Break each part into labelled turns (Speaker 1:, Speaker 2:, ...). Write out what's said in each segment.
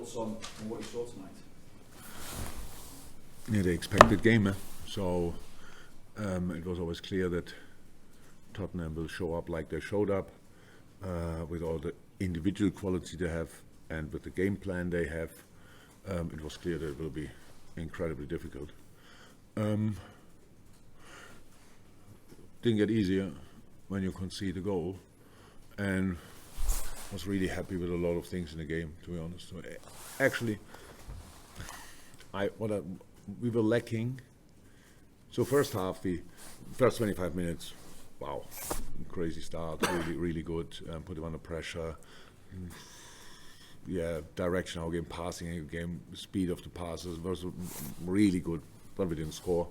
Speaker 1: thoughts on what you saw tonight?
Speaker 2: Yeah, the expected game. So it was always clear that Tottenham will show up like they showed up, with all the individual quality they have and with the game plan they have. It was clear that it will be incredibly difficult. Didn't get easier when you concede a goal, and was really happy with a lot of things in the game, to be honest. So, actually, we were lacking. So first 25 minutes, wow, crazy start, really good. Put them under pressure. Yeah, direction our game, passing our game, speed of the passes was really good, but we didn't score.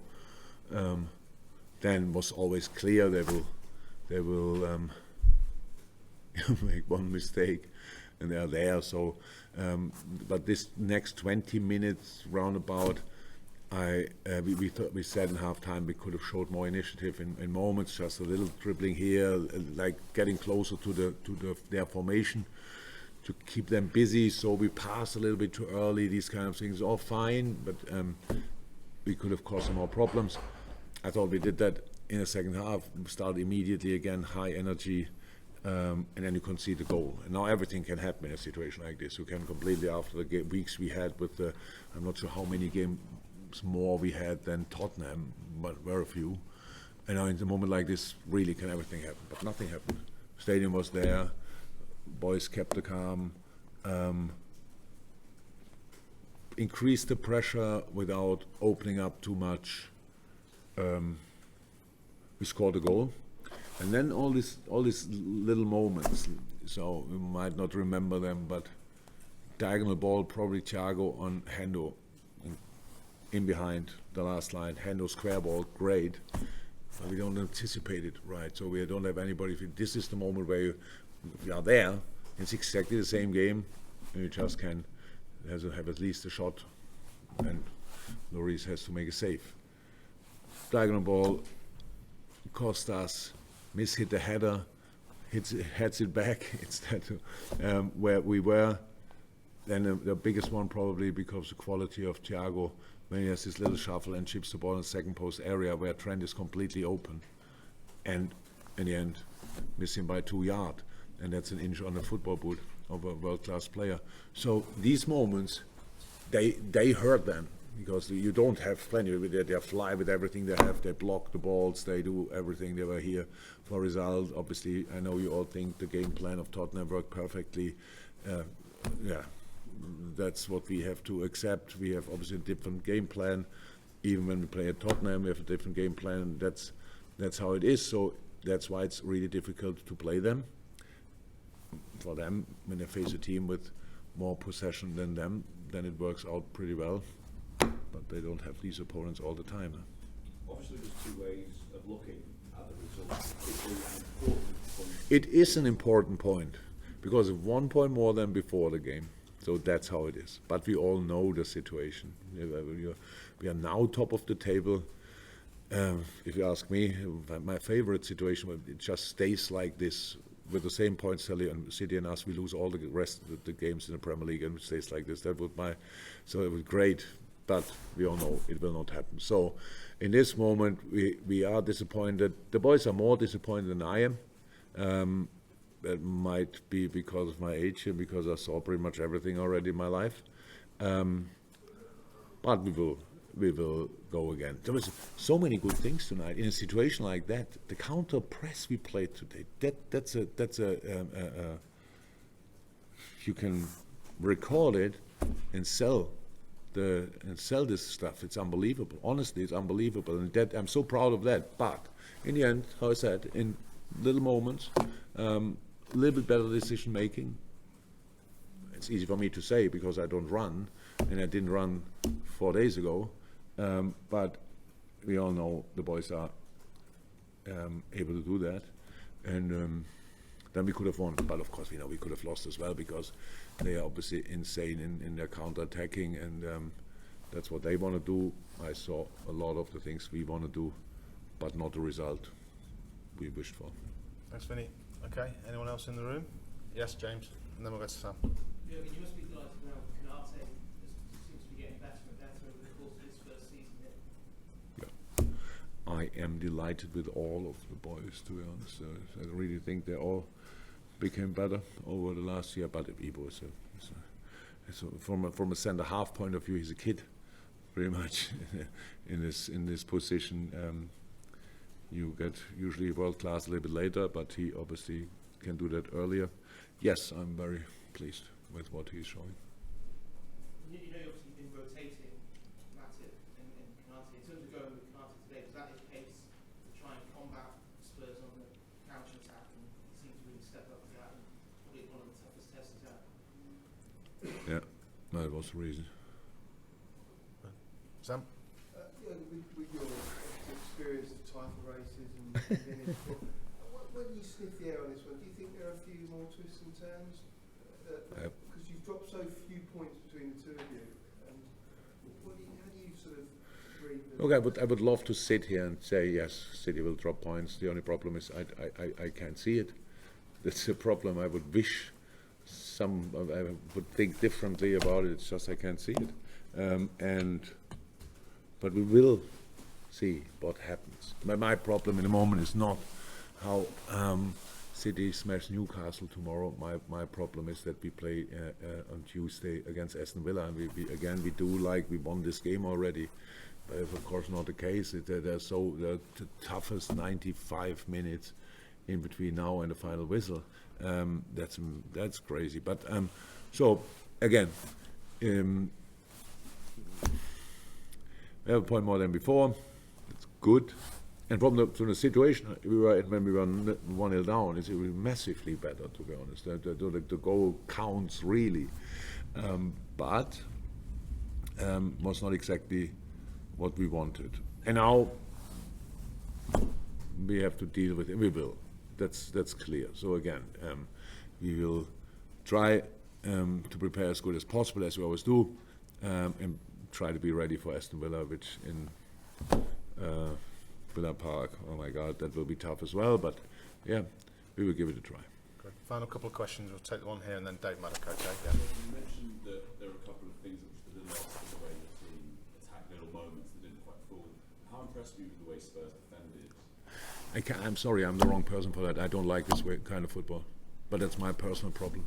Speaker 2: Then was always clear they will make one mistake, and they are there. So, but this next 20 minutes roundabout, we said in halftime we could have showed more initiative in moments, just a little dribbling here, like getting closer to their formation to keep them busy. So we passed a little bit too early. These kind of things all fine, but we could have caused some more problems. I thought we did that in the second half. We started immediately again, high energy. And then you concede the goal. And now everything can happen in a situation like this. You can completely, after the weeks we had with the, I'm not sure how many games more we had than Tottenham, but very few. And now in a moment like this, really can everything happen. But nothing happened. Stadium was there. Boys kept the calm. Increased the pressure without opening up too much. We scored a goal. And then all these little moments, so we might not remember them, but diagonal ball, probably Thiago on Hendo, in behind the last line. Hendo square ball, great, but we don't anticipate it, right? So we don't have anybody. This is the moment where you are there. It's exactly the same game, and you just can have at least a shot, and Lloris has to make a save. Diagonal ball, Costas. Hit the header, heads it back. It's that where we were. Then the biggest one probably because the quality of Thiago, when he has this little shuffle and chips the ball in the second post area where Trent is completely open, and in the end miss him by 2 yards, and that's an inch on the football boot of a world-class player. So these moments, they hurt them. Because you don't have plenty. They fly with everything they have. They block the balls. They do everything. They were here for result. Obviously, I know you all think the game plan of Tottenham worked perfectly. Yeah, that's what we have to accept. We have obviously a different game plan. Even when we play at Tottenham, we have a different game plan. That's how it is. So that's why it's really difficult to play them. For them, when they face a team with more possession than them, then it works out pretty well. But they don't have these opponents all the time.
Speaker 1: Obviously, there's two ways of looking at the result.
Speaker 2: It is an important point because of 1 point more than before the game. So that's how it is. But we all know the situation. We are now top of the table. If you ask me, my favorite situation, it just stays like this with the same points City and us. We lose all the rest of the games in the Premier League and it stays like this. So it was great. But we all know it will not happen. So in this moment, we are disappointed. The boys are more disappointed than I am. That might be because of my age and because I saw pretty much everything already in my life. But we will go again. There was so many good things tonight. In a situation like that, the counter press we played today, that's you can record it and sell this stuff. It's unbelievable. Honestly, it's unbelievable, and I'm so proud of that. But in the end, how I said, in little moments, a little bit better decision making. It's easy for me to say because I don't run, and I didn't run 4 days ago. But we all know the boys are able to do that, and then we could have won. But of course, we could have lost as well because they are obviously insane in their counter-attacking, and that's what they want to do. I saw a lot of the things we want to do, but not the result we wished for.
Speaker 3: Thanks, Vinny. Okay, anyone else in the room? Yes, James, and then we'll go to Sam.
Speaker 4: Yeah, you must be delighted now with Konate
Speaker 2: delighted with all of the boys, to be honest. I really think they all became better over the last year. But Ibo from a centre half point of view, he's a kid, pretty much in this position. You get usually world class a little bit later, but he obviously can do that earlier. Yes, I'm very pleased with what he's showing.
Speaker 3: You know, you've obviously been rotating Matip and Konate. In terms of going with Konate today, was that his pace to try and combat Spurs on the counter attack? And he seemed to really step up to that, and probably one of the toughest tests he's had.
Speaker 2: Yeah, no, that was the reason.
Speaker 4: Sam?
Speaker 5: With your experience of title races and vintage football, when you sniff the air on this one, do you think there are a few more twists and turns? Because you've dropped so few points between the two of you, and how do you sort of read the...
Speaker 2: Look, I would love to sit here and say yes, City will drop points. The only problem is I can't see it. That's the problem. I would wish I would think differently about it. It's just I can't see it. But we will see what happens. My problem in the moment is not how City smash Newcastle tomorrow. My problem is that we play on Tuesday against Aston Villa, and we do like we won this game already. But it's of course not the case. They're the toughest 95 minutes in between now and the final whistle. That's crazy. But so again. We have a point more than before. It's good. And from the situation when we were 1-0 down, it's massively better, to be honest. The goal counts really, but was not exactly what we wanted. And now we have to deal with it. We will. That's clear. So again, we will try to prepare as good as possible, as we always do, and try to be ready for Aston Villa, which in Villa Park, oh my God, that will be tough as well. But yeah, we will give it a try.
Speaker 4: Good. Final couple of questions. We'll take the one here and then Dave Maddock. Okay.
Speaker 1: Yeah. You mentioned that there are a couple of things which were a little off in the way the team attacked, little moments that didn't quite fall. How impressed were you with the way Spurs defended?
Speaker 2: I'm sorry, I'm the wrong person for that. I don't like this kind of football, but that's my personal problem.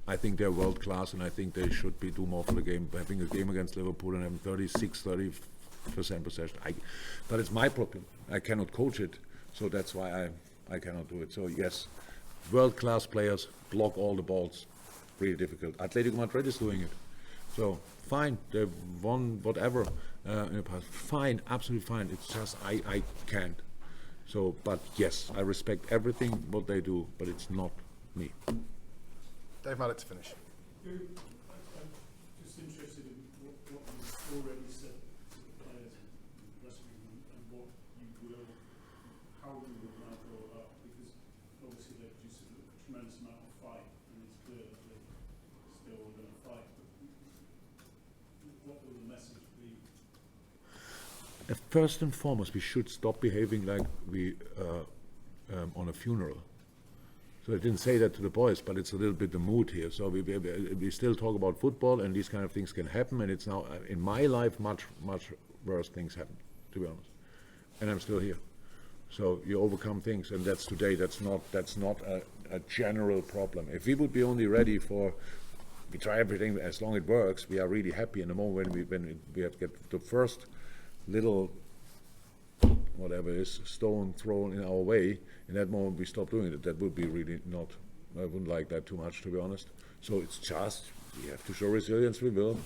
Speaker 2: I think they're world class, and I think they should do more for the game. Having a game against Liverpool and having 30% possession, but it's my problem. I cannot coach it, so that's why I cannot do it. So yes, world class players block all the balls. Really difficult. Atletico Madrid is doing it, so fine. They've won whatever in the past. Fine, absolutely fine. It's just I can't. So, but yes, I respect everything what they do, but it's not me.
Speaker 4: Dave Maddock to finish.
Speaker 6: I'm just interested in what you've already said to the players and the rest of them, and how you will now go about, because obviously they've produced a tremendous amount of fight, and it's clear that they're still going to fight. But what will the message be?
Speaker 2: First and foremost, we should stop behaving like we on a funeral. So I didn't say that to the boys, but it's a little bit the mood here. So we still talk about football, and these kind of things can happen. And it's now in my life much worse things happen, to be honest. And I'm still here. So you overcome things, and that's today. That's not a general problem. If we would be only ready for, we try everything as long as it works. We are really happy in the moment when we have to get the first little whatever it is, stone thrown in our way, in that moment we stop doing it. That would be really not, I wouldn't like that too much, to be honest. So it's just, we have to show resilience, we will.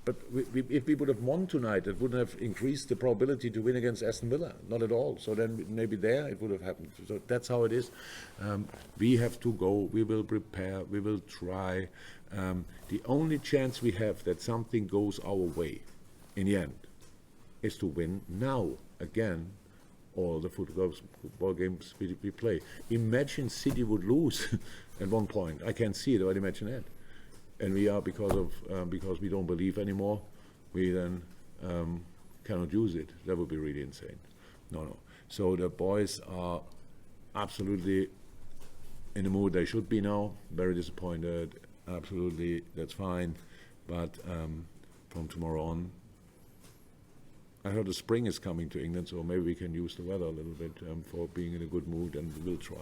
Speaker 2: But if we would have won tonight, it wouldn't have increased the probability to win against Aston Villa, not at all. So then maybe there it would have happened. So that's how it is. We have to go, we will prepare, we will try. The only chance we have that something goes our way, in the end, is to win now. Again, all the football games we play. Imagine City would lose at one point. I can't see it, but imagine that. And we are, because we don't believe anymore, we then cannot use it. That would be really insane. No. So the boys are absolutely in the mood they should be now. Very disappointed. Absolutely, that's fine. But from tomorrow on, I heard the spring is coming to England, so maybe we can use the weather a little bit for being in a good mood, and we'll try.